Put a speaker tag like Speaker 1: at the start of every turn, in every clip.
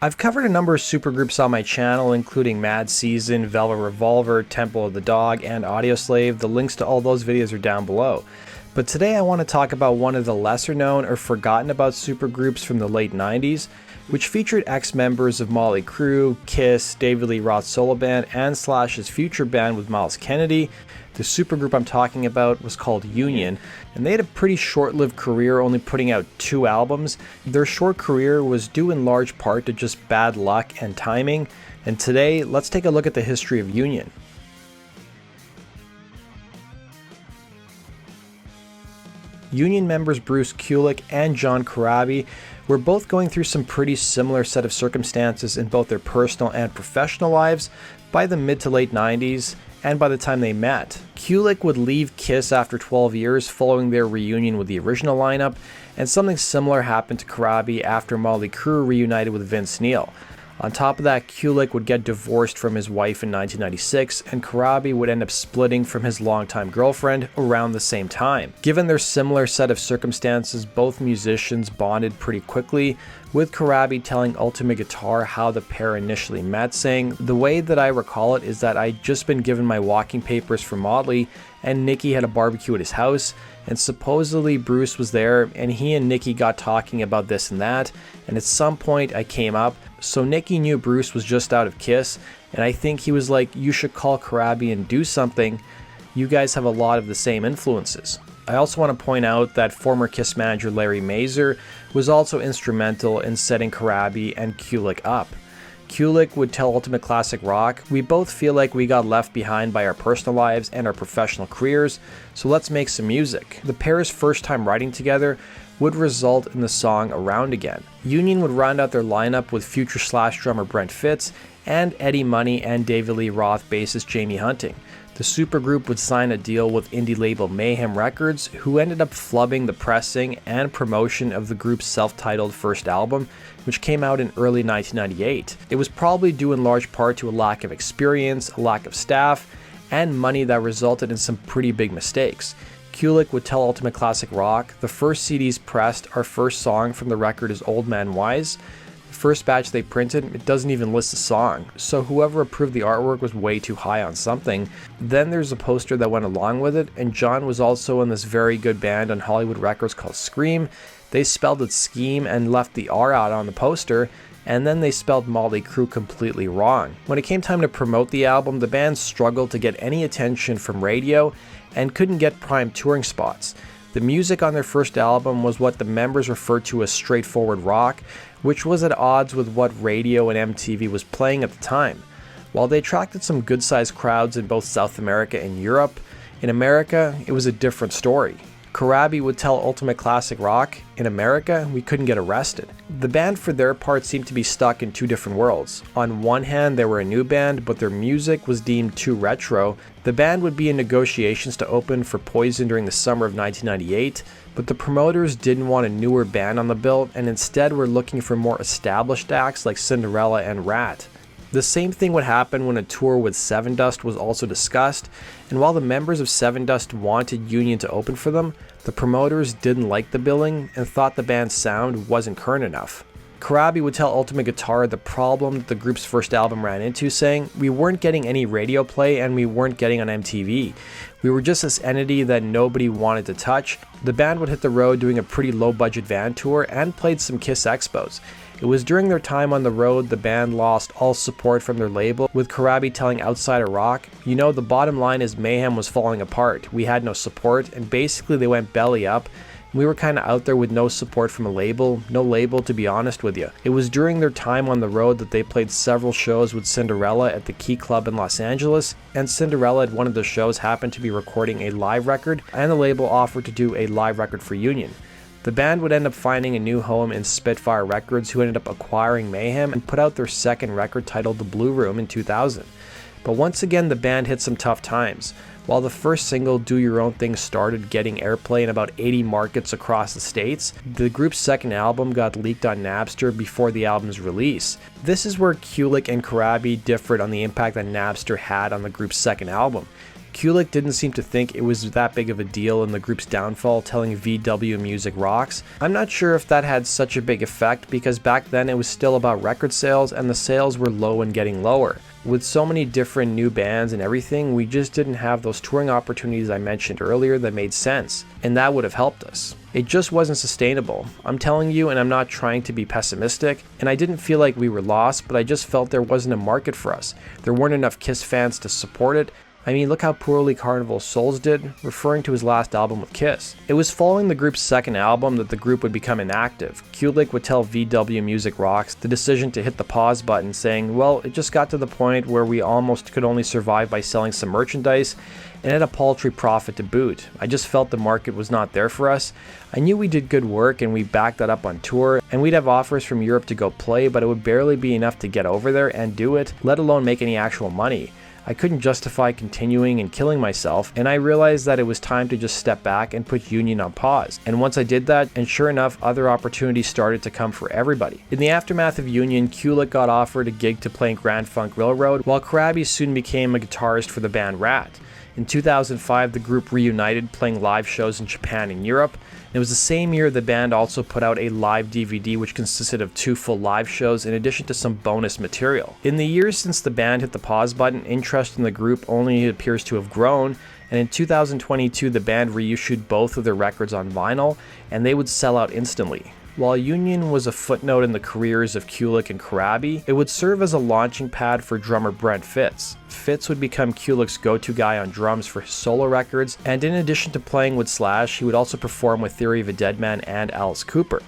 Speaker 1: I've covered a number of supergroups on my channel, including Mad Season, Velvet Revolver, Temple of the Dog, and Audioslave. The links to all those videos are down below. But today I want to talk about one of the lesser known or forgotten about supergroups from the late 90s, which featured ex-members of Motley Crue, Kiss, David Lee Roth's solo band, and Slash's future band with Myles Kennedy. The supergroup I'm talking about was called Union, and they had a pretty short-lived career, only putting out 2 albums. Their short career was due in large part to just bad luck and timing, and today let's take a look at the history of Union. Union members Bruce Kulick and John Corabi were both going through some pretty similar set of circumstances in both their personal and professional lives by the mid to late 90s and by the time they met. Kulick would leave Kiss after 12 years following their reunion with the original lineup, and something similar happened to Corabi after Motley Crue reunited with Vince Neil. On top of that, Kulick would get divorced from his wife in 1996, and Corabi would end up splitting from his longtime girlfriend around the same time. Given their similar set of circumstances, both musicians bonded pretty quickly, with Corabi telling Ultimate Guitar how the pair initially met, saying, "The way that I recall it is that I'd just been given my walking papers for Motley, and Nicky had a barbecue at his house, and supposedly Bruce was there, and he and Nicky got talking about this and that, and at some point I came up, so Nicky knew Bruce was just out of Kiss, and I think he was like, you should call Corabi and do something. You guys have a lot of the same influences." I also want to point out that former Kiss manager Larry Mazer was also instrumental in setting Corabi and Kulick up. Kulick would tell Ultimate Classic Rock, "We both feel like we got left behind by our personal lives and our professional careers, so let's make some music." The pair's first time writing together would result in the song Around Again. Union would round out their lineup with future Slash drummer Brent Fitz and Eddie Money and David Lee Roth bassist Jamie Hunting. The supergroup would sign a deal with indie label Mayhem Records, who ended up flubbing the pressing and promotion of the group's self-titled first album, which came out in early 1998. It was probably due in large part to a lack of experience, a lack of staff, and money that resulted in some pretty big mistakes. Kulick would tell Ultimate Classic Rock, "The first CDs pressed, our first song from the record is Old Man Wise. The first batch they printed, it doesn't even list the song, so whoever approved the artwork was way too high on something. Then there's a poster that went along with it, and John was also in this very good band on Hollywood Records called Scream. They spelled it Scheme and left the R out on the poster, and then they spelled Motley Crue completely wrong." When it came time to promote the album, the band struggled to get any attention from radio and couldn't get prime touring spots. The music on their first album was what the members referred to as straightforward rock, which was at odds with what radio and MTV was playing at the time. While they attracted some good-sized crowds in both South America and Europe, in America, it was a different story. Corabi would tell Ultimate Classic Rock, "In America, we couldn't get arrested." The band for their part seemed to be stuck in two different worlds. On one hand, they were a new band, but their music was deemed too retro. The band would be in negotiations to open for Poison during the summer of 1998, but the promoters didn't want a newer band on the bill and instead were looking for more established acts like Cinderella and Rat. The same thing would happen when a tour with Sevendust was also discussed, and while the members of Sevendust wanted Union to open for them, the promoters didn't like the billing and thought the band's sound wasn't current enough. Corabi would tell Ultimate Guitar the problem that the group's first album ran into, saying, "We weren't getting any radio play and we weren't getting on MTV. We were just this entity that nobody wanted to touch." The band would hit the road doing a pretty low-budget van tour and played some Kiss expos. It was during their time on the road the band lost all support from their label, with Corabi telling Outsider Rock, "You know, the bottom line is Mayhem was falling apart. We had no support, and basically they went belly up. We were kind of out there with no support from a label, no label to be honest with you." It was during their time on the road that they played several shows with Cinderella at the Key Club in Los Angeles, and Cinderella at one of the shows happened to be recording a live record, and the label offered to do a live record for Union. The band would end up finding a new home in Spitfire Records, who ended up acquiring Mayhem and put out their second record titled The Blue Room in 2000. But once again, the band hit some tough times. While the first single, Do Your Own Thing, started getting airplay in about 80 markets across the states, the group's second album got leaked on Napster before the album's release. This is where Kulick and Corabi differed on the impact that Napster had on the group's second album. Kulick didn't seem to think it was that big of a deal in the group's downfall, telling VW Music Rocks. I'm not sure if that had such a big effect because back then it was still about record sales and the sales were low and getting lower. With so many different new bands and everything, we just didn't have those touring opportunities I mentioned earlier that made sense, and that would have helped us. It just wasn't sustainable. I'm telling you, and I'm not trying to be pessimistic, and I didn't feel like we were lost, but I just felt there wasn't a market for us. There weren't enough Kiss fans to support it. I mean, look how poorly Carnival of Souls did, referring to his last album with Kiss. It was following the group's second album that the group would become inactive. Kulick would tell VW Music Rocks the decision to hit the pause button, saying, well, it just got to the point where we almost could only survive by selling some merchandise and at a paltry profit to boot. I just felt the market was not there for us. I knew we did good work and we backed that up on tour, and we'd have offers from Europe to go play, but it would barely be enough to get over there and do it, let alone make any actual money. I couldn't justify continuing and killing myself, and I realized that it was time to just step back and put Union on pause. And once I did that, and sure enough, other opportunities started to come for everybody. In the aftermath of Union, Kulick got offered a gig to play in Grand Funk Railroad, while Corabi soon became a guitarist for the band Rat. In 2005, the group reunited, playing live shows in Japan and Europe. It was the same year the band also put out a live DVD which consisted of 2 full live shows in addition to some bonus material. In the years since the band hit the pause button, interest in the group only appears to have grown, and in 2022 the band reissued both of their records on vinyl, and they would sell out instantly. While Union was a footnote in the careers of Kulick and Corabi, it would serve as a launching pad for drummer Brent Fitz. Fitz would become Kulick's go-to guy on drums for his solo records, and in addition to playing with Slash, he would also perform with Theory of a Deadman and Alice Cooper.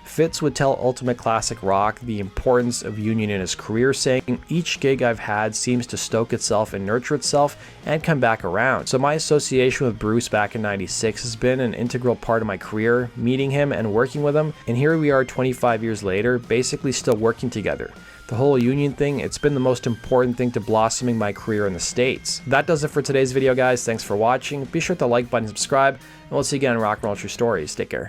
Speaker 1: Fitz would tell Ultimate Classic Rock the importance of Union in his career, saying, each gig I've had seems to stoke itself and nurture itself and come back around. So my association with Bruce back in '96 has been an integral part of my career, meeting him and working with him, and here we are 25 years later, basically still working together. The whole Union thing, it's been the most important thing to blossoming my career in the States. That does it for today's video, guys. Thanks for watching. Be sure to like button, subscribe, and we'll see you again in Rock and Roll True Stories. Take care.